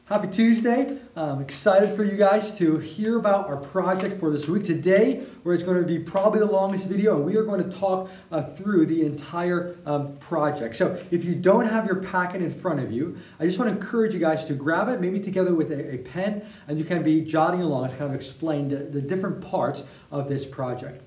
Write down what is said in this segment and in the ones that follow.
Happy Tuesday. I'm excited for you guys to hear about our project for this week. Today, where it's going to be probably the longest video, and we are going to talk through the entire project. So if you don't have your packet in front of you, I just want to encourage you guys to grab it, maybe together with a pen, and you can be jotting along as kind of explain the different parts of this project.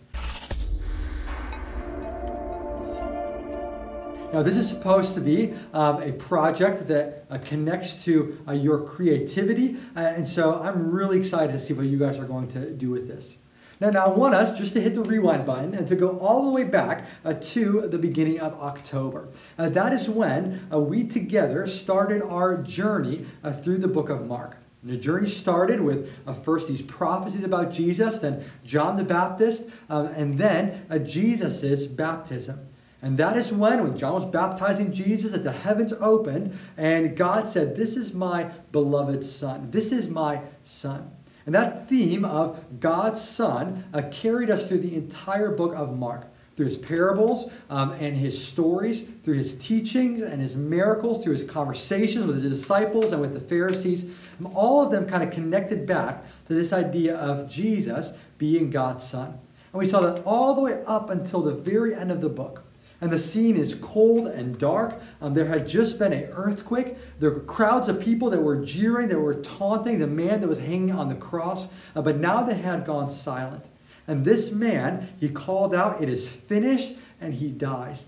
Now, this is supposed to be a project that connects to your creativity, and so I'm really excited to see what you guys are going to do with this. Now I want us just to hit the rewind button and to go all the way back to the beginning of October. That is when we together started our journey through the book of Mark. And the journey started with first these prophecies about Jesus, then John the Baptist, and then Jesus' baptism. And that is when John was baptizing Jesus, that the heavens opened and God said, "This is my beloved Son. This is my Son." And that theme of God's Son carried us through the entire book of Mark, through his parables and his stories, through his teachings and his miracles, through his conversations with the disciples and with the Pharisees. And all of them kind of connected back to this idea of Jesus being God's Son. And we saw that all the way up until the very end of the book. And the scene is cold and dark. There had just been an earthquake. There were crowds of people that were jeering, that were taunting the man that was hanging on the cross. But now they had gone silent. And this man, he called out, "It is finished," and he dies.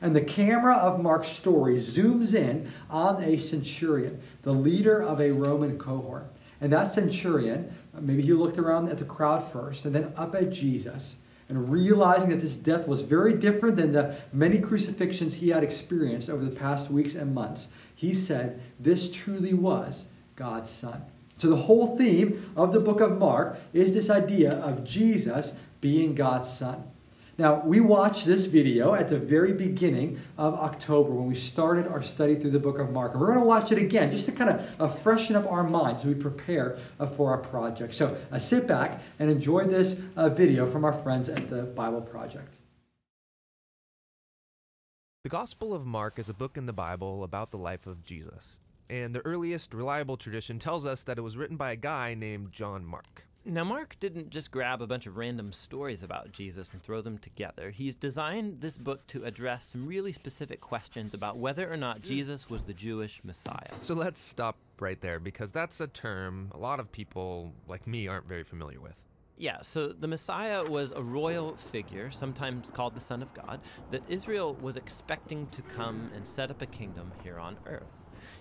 And the camera of Mark's story zooms in on a centurion, the leader of a Roman cohort. And that centurion, maybe he looked around at the crowd first and then up at Jesus. And realizing that this death was very different than the many crucifixions he had experienced over the past weeks and months, he said, "This truly was God's Son." So the whole theme of the book of Mark is this idea of Jesus being God's Son. Now, we watched this video at the very beginning of October when we started our study through the book of Mark. And we're going to watch it again just to kind of freshen up our minds as we prepare for our project. So sit back and enjoy this video from our friends at the Bible Project. The Gospel of Mark is a book in the Bible about the life of Jesus. And the earliest reliable tradition tells us that it was written by a guy named John Mark. Now, Mark didn't just grab a bunch of random stories about Jesus and throw them together. He's designed this book to address some really specific questions about whether or not Jesus was the Jewish Messiah. So let's stop right there, because that's a term a lot of people like me aren't very familiar with. Yeah, so the Messiah was a royal figure, sometimes called the Son of God, that Israel was expecting to come and set up a kingdom here on earth.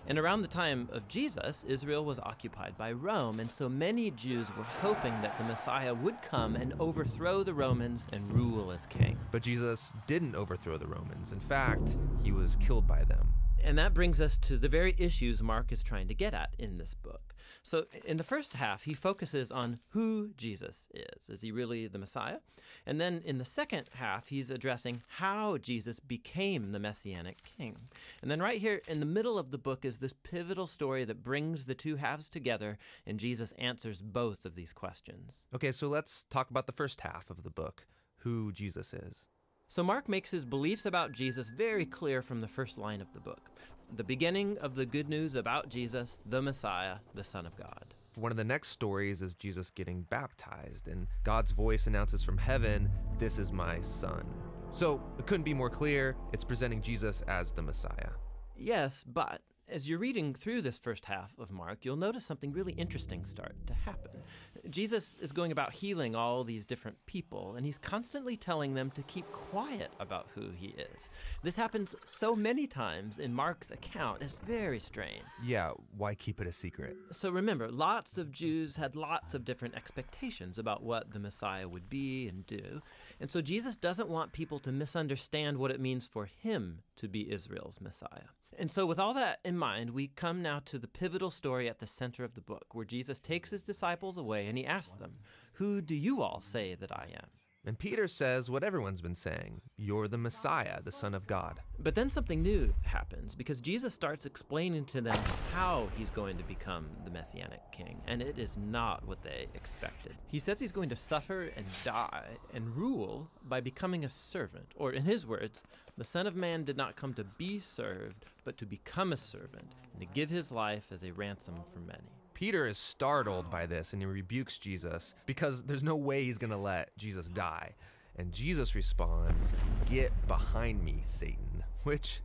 And around the time of Jesus, Israel was occupied by Rome, and so many Jews were hoping that the Messiah would come and overthrow the Romans and rule as king. But Jesus didn't overthrow the Romans. In fact, he was killed by them. And that brings us to the very issues Mark is trying to get at in this book. So in the first half, he focuses on who Jesus is. Is he really the Messiah? And then in the second half, he's addressing how Jesus became the Messianic king. And then right here in the middle of the book is this pivotal story that brings the two halves together, and Jesus answers both of these questions. Okay, so let's talk about the first half of the book, who Jesus is. So Mark makes his beliefs about Jesus very clear from the first line of the book. The beginning of the good news about Jesus, the Messiah, the Son of God. One of the next stories is Jesus getting baptized, and God's voice announces from heaven, "This is my Son." So it couldn't be more clear. It's presenting Jesus as the Messiah. Yes, but as you're reading through this first half of Mark, you'll notice something really interesting start to happen. Jesus is going about healing all these different people, and he's constantly telling them to keep quiet about who he is. This happens so many times in Mark's account, it's very strange. Yeah, why keep it a secret? So remember, lots of Jews had lots of different expectations about what the Messiah would be and do. And so Jesus doesn't want people to misunderstand what it means for him to be Israel's Messiah. And so with all that in mind, we come now to the pivotal story at the center of the book, where Jesus takes his disciples away and he asks them, "Who do you all say that I am?" And Peter says what everyone's been saying, you're the Messiah, the Son of God. But then something new happens because Jesus starts explaining to them how he's going to become the Messianic king, and it is not what they expected. He says he's going to suffer and die and rule by becoming a servant, or in his words, the Son of Man did not come to be served, but to become a servant and to give his life as a ransom for many. Peter is startled by this and he rebukes Jesus because there's no way he's going to let Jesus die. And Jesus responds, "Get behind me, Satan," which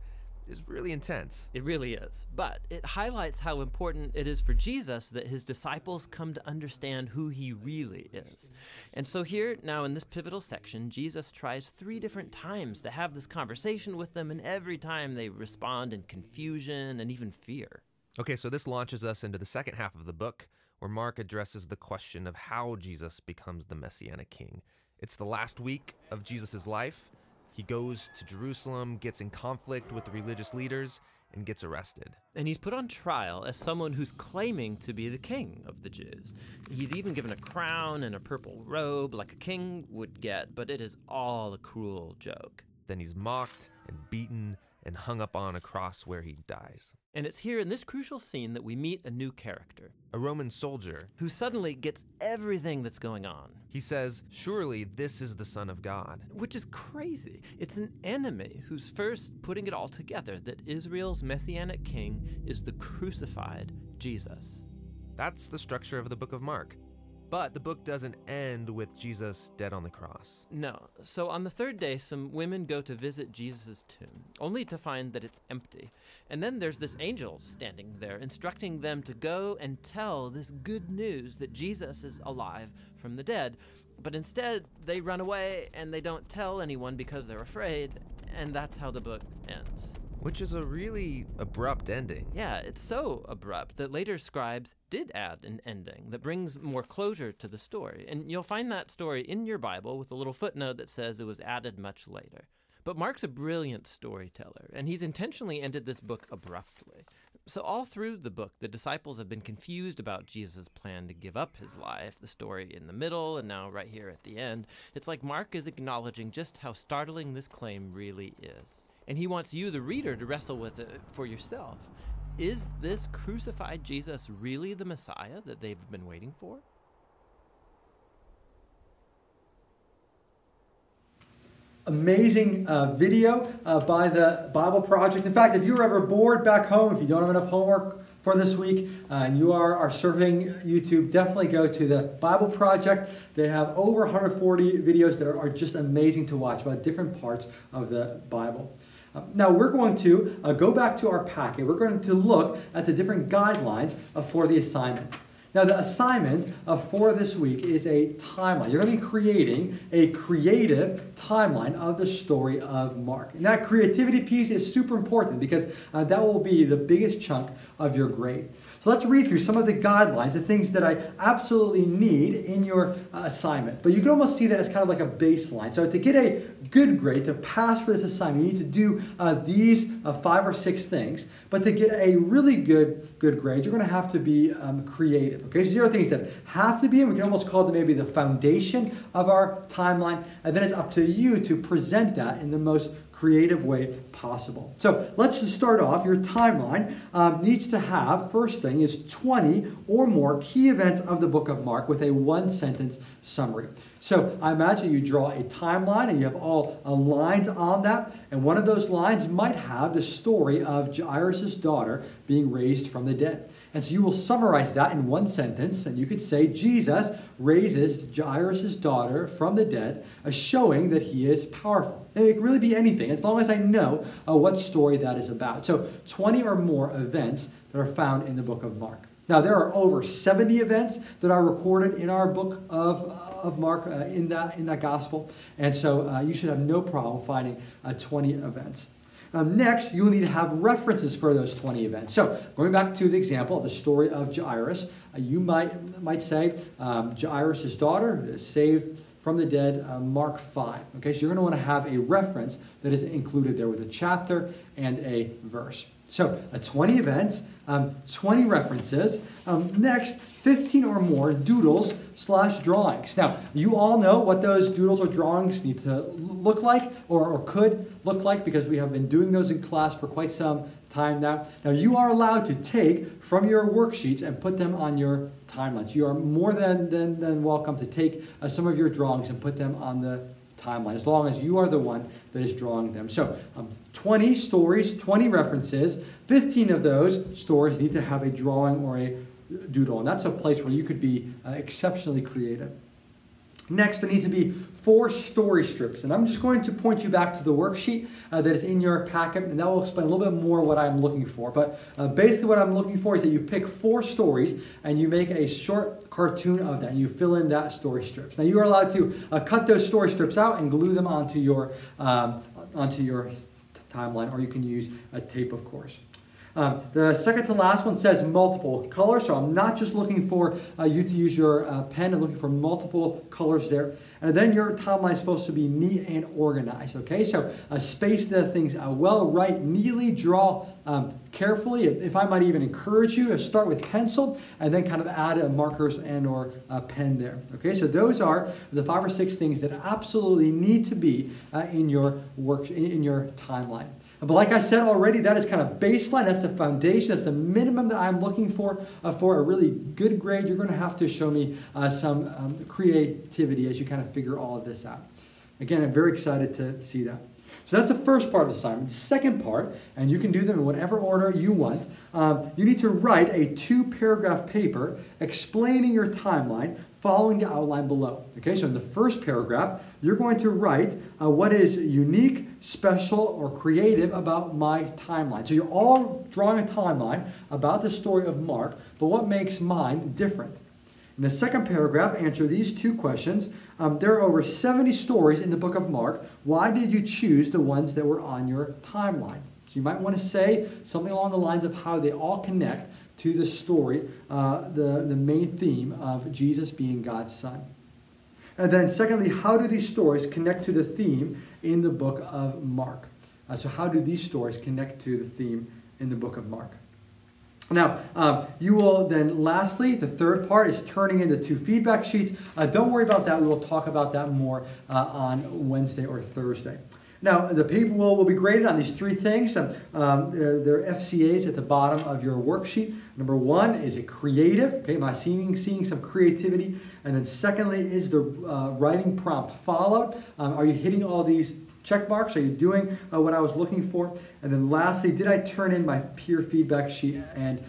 is really intense. It really is. But it highlights how important it is for Jesus that his disciples come to understand who he really is. And so here, now in this pivotal section, Jesus tries 3 different times to have this conversation with them, and every time they respond in confusion and even fear. Okay, so this launches us into the second half of the book, where Mark addresses the question of how Jesus becomes the Messianic king. It's the last week of Jesus' life. He goes to Jerusalem, gets in conflict with the religious leaders, and gets arrested. And he's put on trial as someone who's claiming to be the king of the Jews. He's even given a crown and a purple robe like a king would get, but it is all a cruel joke. Then he's mocked and beaten and hung up on a cross where he dies. And it's here in this crucial scene that we meet a new character, A Roman soldier. who suddenly gets everything that's going on. He says, "Surely this is the Son of God." Which is crazy. It's an enemy who's first putting it all together that Israel's messianic king is the crucified Jesus. That's the structure of the book of Mark. But the book doesn't end with Jesus dead on the cross. No. So on the 3rd day, some women go to visit Jesus' tomb, only to find that it's empty. And then there's this angel standing there, instructing them to go and tell this good news that Jesus is alive from the dead. But instead, they run away and they don't tell anyone because they're afraid, and that's how the book ends. Which is a really abrupt ending. Yeah, it's so abrupt that later scribes did add an ending that brings more closure to the story. And you'll find that story in your Bible with a little footnote that says it was added much later. But Mark's a brilliant storyteller, and he's intentionally ended this book abruptly. So all through the book, the disciples have been confused about Jesus' plan to give up his life, the story in the middle, and now right here at the end. It's like Mark is acknowledging just how startling this claim really is. And he wants you, the reader, to wrestle with it for yourself. Is this crucified Jesus really the Messiah that they've been waiting for? Amazing video by the Bible Project. In fact, if you were ever bored back home, if you don't have enough homework for this week, and you are surfing YouTube, definitely go to the Bible Project. They have over 140 videos that are just amazing to watch about different parts of the Bible. Now we're going to go back to our packet. We're going to look at the different guidelines for the assignment. Now the assignment for this week is a timeline. You're going to be creating a creative timeline of the story of Mark. And that creativity piece is super important because that will be the biggest chunk of your grade. So let's read through some of the guidelines, the things that I absolutely need in your assignment. But you can almost see that as kind of like a baseline. So to get a good grade, to pass for this assignment, you need to do these 5 or 6 things. But to get a really good grade, you're going to have to be creative. Okay, so there are things that have to be, and we can almost call them maybe the foundation of our timeline. And then it's up to you to present that in the most creative way possible. So let's just start off. Your timeline needs to have, first thing is 20 or more key events of the book of Mark with a 1-sentence summary. So I imagine you draw a timeline and you have all lines on that, and one of those lines might have the story of Jairus' daughter being raised from the dead. And so you will summarize that in 1 sentence, and you could say Jesus raises Jairus' daughter from the dead, showing that he is powerful. And it can really be anything, as long as I know what story that is about. So 20 or more events that are found in the book of Mark. Now, there are over 70 events that are recorded in our book of Mark, in that gospel. And so you should have no problem finding 20 events. Next, you'll need to have references for those 20 events. So going back to the example of the story of Jairus, you might say Jairus' daughter is saved from the dead, Mark 5. Okay, so you're going to want to have a reference that is included there with a chapter and a verse. So 20 events, 20 references. Next, 15 or more doodles/drawings. Now, you all know what those doodles or drawings need to look like or could look like because we have been doing those in class for quite some time now. Now, you are allowed to take from your worksheets and put them on your timelines. You are more than welcome to take some of your drawings and put them on the timeline, as long as you are the one that is drawing them. So 20 stories, 20 references, 15 of those stories need to have a drawing or a doodle, and that's a place where you could be exceptionally creative. Next, there need to be 4 story strips, and I'm just going to point you back to the worksheet that is in your packet, and that will explain a little bit more what I'm looking for. But basically what I'm looking for is that you pick 4 stories and you make a short cartoon of that, and you fill in that story strips. Now, you are allowed to cut those story strips out and glue them onto your timeline, or you can use a tape, of course. The second to last one says multiple colors, so I'm not just looking for you to use your pen. I'm looking for multiple colors there. And then your timeline is supposed to be neat and organized, okay? So space the things well, write neatly, draw carefully. If I might even encourage you to start with pencil and then kind of add markers and or pen there, okay? So those are the 5 or 6 things that absolutely need to be in your work, in your timeline. But like I said already, that is kind of baseline. That's the foundation. That's the minimum that I'm looking for a really good grade. You're going to have to show me some creativity as you kind of figure all of this out. Again, I'm very excited to see that. So that's the first part of the assignment. The second part, and you can do them in whatever order you want, you need to write a 2-paragraph paper explaining your timeline following the outline below. Okay, so in the first paragraph, you're going to write what is unique, special, or creative about my timeline. So you're all drawing a timeline about the story of Mark, but what makes mine different? In the second paragraph, answer these 2 questions. There are over 70 stories in the book of Mark. Why did you choose the ones that were on your timeline? So you might want to say something along the lines of how they all connect to the story, the main theme of Jesus being God's Son. And then secondly, how do these stories connect to the theme in the book of Mark? So how do these stories connect to the theme in the book of Mark? Now, you will then, lastly, the third part is turning into 2 feedback sheets. Don't worry about that. We will talk about that more on Wednesday or Thursday. Now, the paper will be graded on these 3 things. They're FCAs at the bottom of your worksheet. Number 1, is it creative? Okay, am I seeing some creativity? And then secondly, is the writing prompt followed? Are you hitting all these check marks? Are you doing what I was looking for? And then lastly, did I turn in my peer feedback sheet and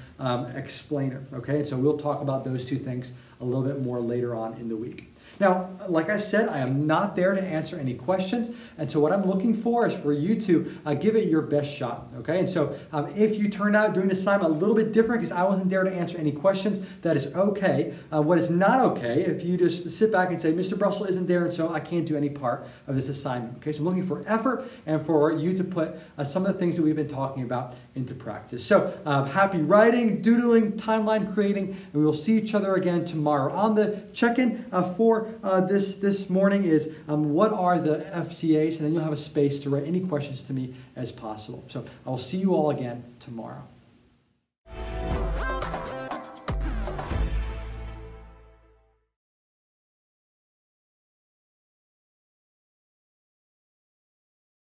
explainer? Okay, and so we'll talk about those 2 things a little bit more later on in the week. Now, like I said, I am not there to answer any questions, and so what I'm looking for is for you to give it your best shot, okay? And so if you turn out doing this assignment a little bit different because I wasn't there to answer any questions, that is okay. What is not okay if you just sit back and say, Mr. Brussel isn't there, and so I can't do any part of this assignment, okay? So I'm looking for effort and for you to put some of the things that we've been talking about into practice. So happy writing, doodling, timeline creating, and we will see each other again tomorrow. On the check-in for this morning is what are the FCAs, and then you'll have a space to write any questions to me as possible. So I will see you all again tomorrow.